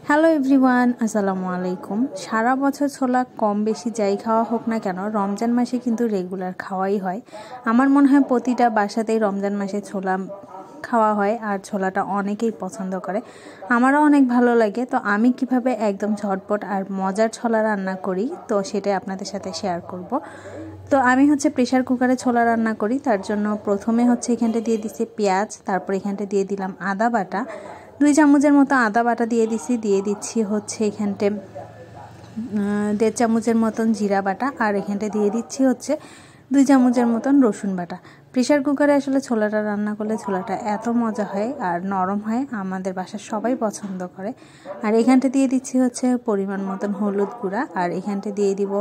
Hello everyone, আসসালামু আলাইকুম। সারা বছর ছোলা কম বেশি যাই খাওয়া হোক না কেন, রমজান মাসে কিন্তু রেগুলার খাওয়াই হয়। আমার মনে হয় প্রতিটা বাসাতেই রমজান মাসে ছোলা খাওয়া হয়, আর ছোলাটা অনেকেই পছন্দ করে, আমারও অনেক ভালো লাগে। তো আমি কিভাবে একদম ঝটপট আর মজার ছোলা রান্না করি, তো সেটাই আপনাদের সাথে শেয়ার করব। তো আমি প্রেশার কুকারে ছোলা রান্না করি। তার জন্য প্রথমে এখানটা দিয়ে দিচ্ছি পেঁয়াজ, তারপর এখানটা দিয়ে দিলাম আদা বাটা, 2 চামচের মতো আদা বাটা দিয়ে দিচ্ছি এখানটে 1.5 চামচের মতন জিরা বাটা, আর এখানটা দিয়ে দিচ্ছি 2 চামচের মতন রসুন বাটা। প্রেশার কুকারে আসলে ছোলাটা রান্না করলে ছোলাটা এত মজা হয় আর নরম হয়, আমাদের বাসার সবাই পছন্দ করে। আর এখানটা দিয়ে দিচ্ছি পরিমাণ মতন হলুদ গুঁড়া, আর এখানটা দিয়ে দিব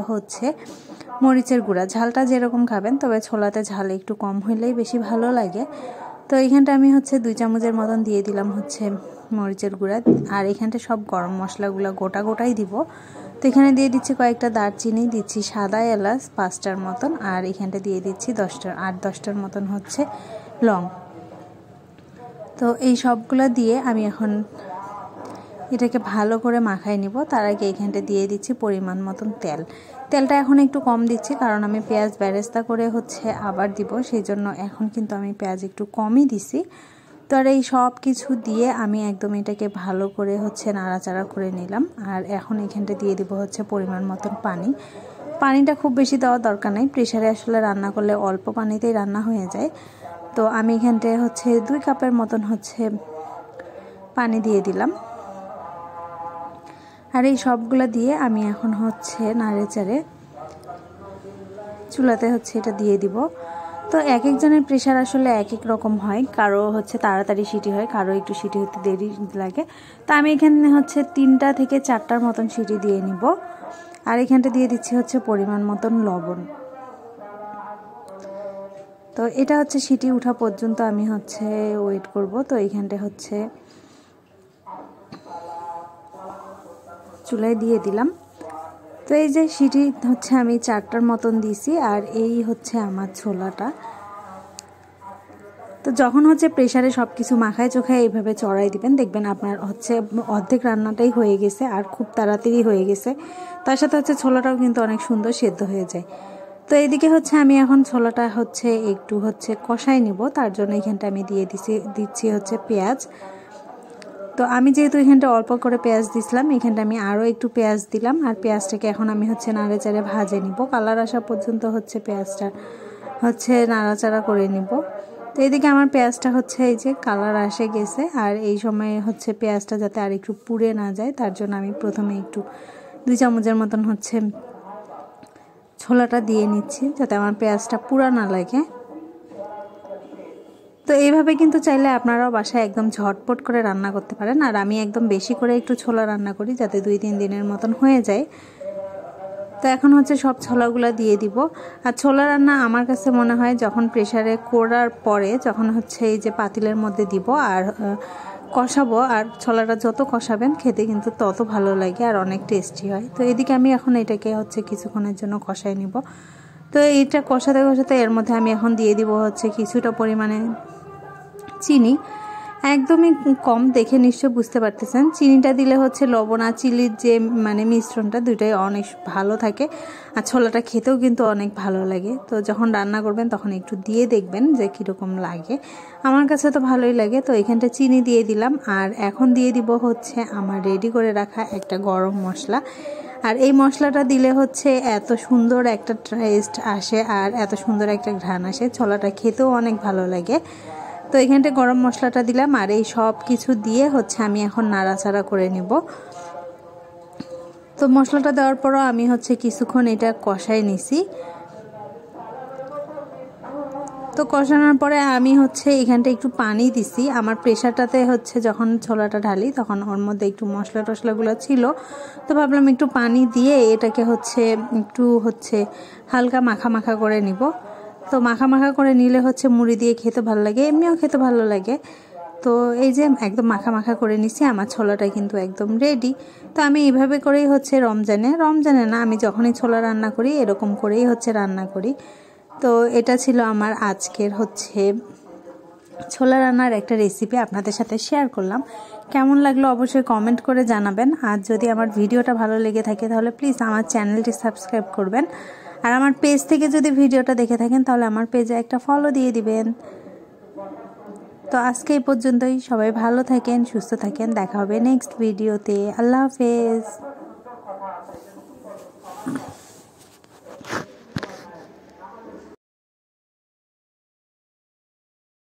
মরিচের গুঁড়া। ঝালটা যেরকম খাবেন, তবে ছোলাতে ঝাল একটু কম হলেই বেশি ভালো লাগে। তো এখানটা আমি 2 চামচের মতন দিয়ে দিলাম মরিচের গুঁড়া, আর এখানটা সব গরম মশলাগুলো গোটাই দিব। তো এখানে দিয়ে দিচ্ছি কয়েকটা দারচিনি, দিচ্ছি সাদা এলাচ 5টার মতন, আর এখানটা দিয়ে দিচ্ছি 10টার মতন লং। তো এই সবগুলো দিয়ে আমি এখন এটাকে ভালো করে মাখাই নিব। তার আগে এখানটা দিয়ে দিচ্ছি পরিমাণ মতন তেলটা এখন একটু কম দিচ্ছি, কারণ আমি পেঁয়াজ বেরেস্তা করে আবার দিব, সেই জন্য এখন কিন্তু আমি পেঁয়াজ একটু কমই দিছি। তো আর এই সব কিছু দিয়ে আমি একদম এটাকে ভালো করে নাড়াচাড়া করে নিলাম। আর এখন এখানটা দিয়ে দিব পরিমাণ মতন পানিটা খুব বেশি দেওয়ার দরকার নেই, প্রেসারে আসলে রান্না করলে অল্প পানিতেই রান্না হয়ে যায়। তো আমি এখানটায় 2 কাপের মতন পানি দিয়ে দিলাম। আর এই সবগুলা দিয়ে আমি এখন নাড়েচাড়ে চুলাতে এটা দিয়ে দিব। তো এক একজনের প্রেশার আসলে এক এক রকম হয়, কারো তাড়াতাড়ি সিটি হয়, কারো একটু সিটি হতে দেরি লাগে। তো আমি এখানে 3টা থেকে 4টার মতন সিটি দিয়ে নিব। আর এখানটা দিয়ে দিচ্ছি পরিমাণ মতন লবণ। তো এটা সিটি উঠা পর্যন্ত আমি ওয়েট করব। তো এইখানটা চুলায় দিয়ে দিলাম। তো এই যে সিটি আমি 4টার মতন দিছি, আর এই আমার ছোলাটা। তো যখন প্রেসারে সব কিছু মাখায় চোখায় এইভাবে চড়াই দিবেন, দেখবেন আপনার অর্ধেক রান্নাটাই হয়ে গেছে, আর খুব তাড়াতাড়ি হয়ে গেছে। তার সাথে ছোলাটাও কিন্তু অনেক সুন্দর সেদ্ধ হয়ে যায়। তো এইদিকে আমি এখন ছোলাটা একটু কষাই নিব। তার জন্য এখানটা আমি দিয়ে দিচ্ছি পেঁয়াজ। তো আমি যেহেতু এখানটা অল্প করে পেঁয়াজ দিছিলাম, এখানটা আমি আরও একটু পেঁয়াজ দিলাম। আর পেঁয়াজটাকে এখন আমি নাড়াচাড়ে ভাজে নিব, কালার আসা পর্যন্ত পেঁয়াজটা নাড়াচাড়া করে নিব। তো এদিকে আমার পেঁয়াজটা এই যে কালার আসে গেছে, আর এই সময় পেঁয়াজটা যাতে আর একটু পুড়ে না যায়, তার জন্য আমি প্রথমে একটু 2 চামচের মতন ছোলাটা দিয়ে নিচ্ছি, যাতে আমার পেঁয়াজটা পুড়া না লাগে। তো এইভাবে কিন্তু চাইলে আপনারাও বাসায় একদম ঝটপট করে রান্না করতে পারেন। আর আমি একদম বেশি করে একটু ছোলা রান্না করি, যাতে 2-3 দিনের মতন হয়ে যায়। তো এখন সব ছোলাগুলো দিয়ে দিব। আর ছোলা রান্না আমার কাছে মনে হয় যখন প্রেসারে করার পরে, যখন এই যে পাতিলের মধ্যে দিব আর কষাবো, আর ছোলাটা যত কষাবেন খেতে কিন্তু তত ভালো লাগে আর অনেক টেস্টি হয়। তো এদিকে আমি এখন এটাকে কিছুক্ষণের জন্য কষাই নিব। তো এইটা কষাতে কষাতে এর মধ্যে আমি এখন দিয়ে দিব কিছুটা পরিমাণে চিনি, একদমই কম, দেখে নিশ্চয় বুঝতে পারতেছেন। চিনিটা দিলে লবণ আর চিলির যে মিশ্রণটা, দুইটাই অনেক ভালো থাকে, আর ছোলাটা খেতেও কিন্তু অনেক ভালো লাগে। তো যখন রান্না করবেন তখন একটু দিয়ে দেখবেন যে কীরকম লাগে। আমার কাছে তো ভালোই লাগে। তো এখানটা চিনি দিয়ে দিলাম, আর এখন দিয়ে দিব আমার রেডি করে রাখা একটা গরম মশলা। আর এই মশলাটা দিলে এত সুন্দর একটা টেস্ট আসে, আর এত সুন্দর একটা ঘ্রাণ আসে, ছোলাটা খেতেও অনেক ভালো লাগে। তো এখানটা গরম মশলাটা দিলাম, আর এই সব কিছু দিয়ে আমি এখন নাড়াচাড়া করে নিব। তো মশলাটা দেওয়ার পরও আমি কিছুক্ষণ এটা কষাই নিছি। তো কষানোর পরে আমি এখানটা একটু পানি দিছি। আমার প্রেশারটাতে যখন ছোলাটা ঢালি তখন ওর মধ্যে একটু মশলা টশলাগুলো ছিল, তো ভাবলাম একটু পানি দিয়ে এটাকে একটু হালকা মাখা মাখা করে নিব। তো মাখা মাখা করে নিলে মুড়ি দিয়ে খেতে ভালো লাগে, এমনিও খেতে ভালো লাগে। তো এই যে একদম মাখা মাখা করে নিছি, আমার ছোলাটা কিন্তু একদম রেডি। তো আমি এইভাবে করেই রমজানে না, আমি যখনই ছোলা রান্না করি এরকম করেই রান্না করি। তো এটা ছিল আমার আজকের ছোলা রান্নার একটা রেসিপি, আপনাদের সাথে শেয়ার করলাম। কেমন লাগলো অবশ্যই কমেন্ট করে জানাবেন। আর যদি আমার ভিডিওটা ভালো লেগে থাকে তাহলে প্লিজ আমার চ্যানেলটি সাবস্ক্রাইব করবেন। আর আমার পেজ থেকে যদি ভিডিওটা দেখে থাকেন তাহলে আমার পেজে একটা ফলো দিয়ে দিবেন। তো আজকে এই পর্যন্তই। সবাই ভালো থাকেন, সুস্থ থাকেন। দেখা হবে নেক্সট ভিডিওতে। আল্লাহ হাফেজ।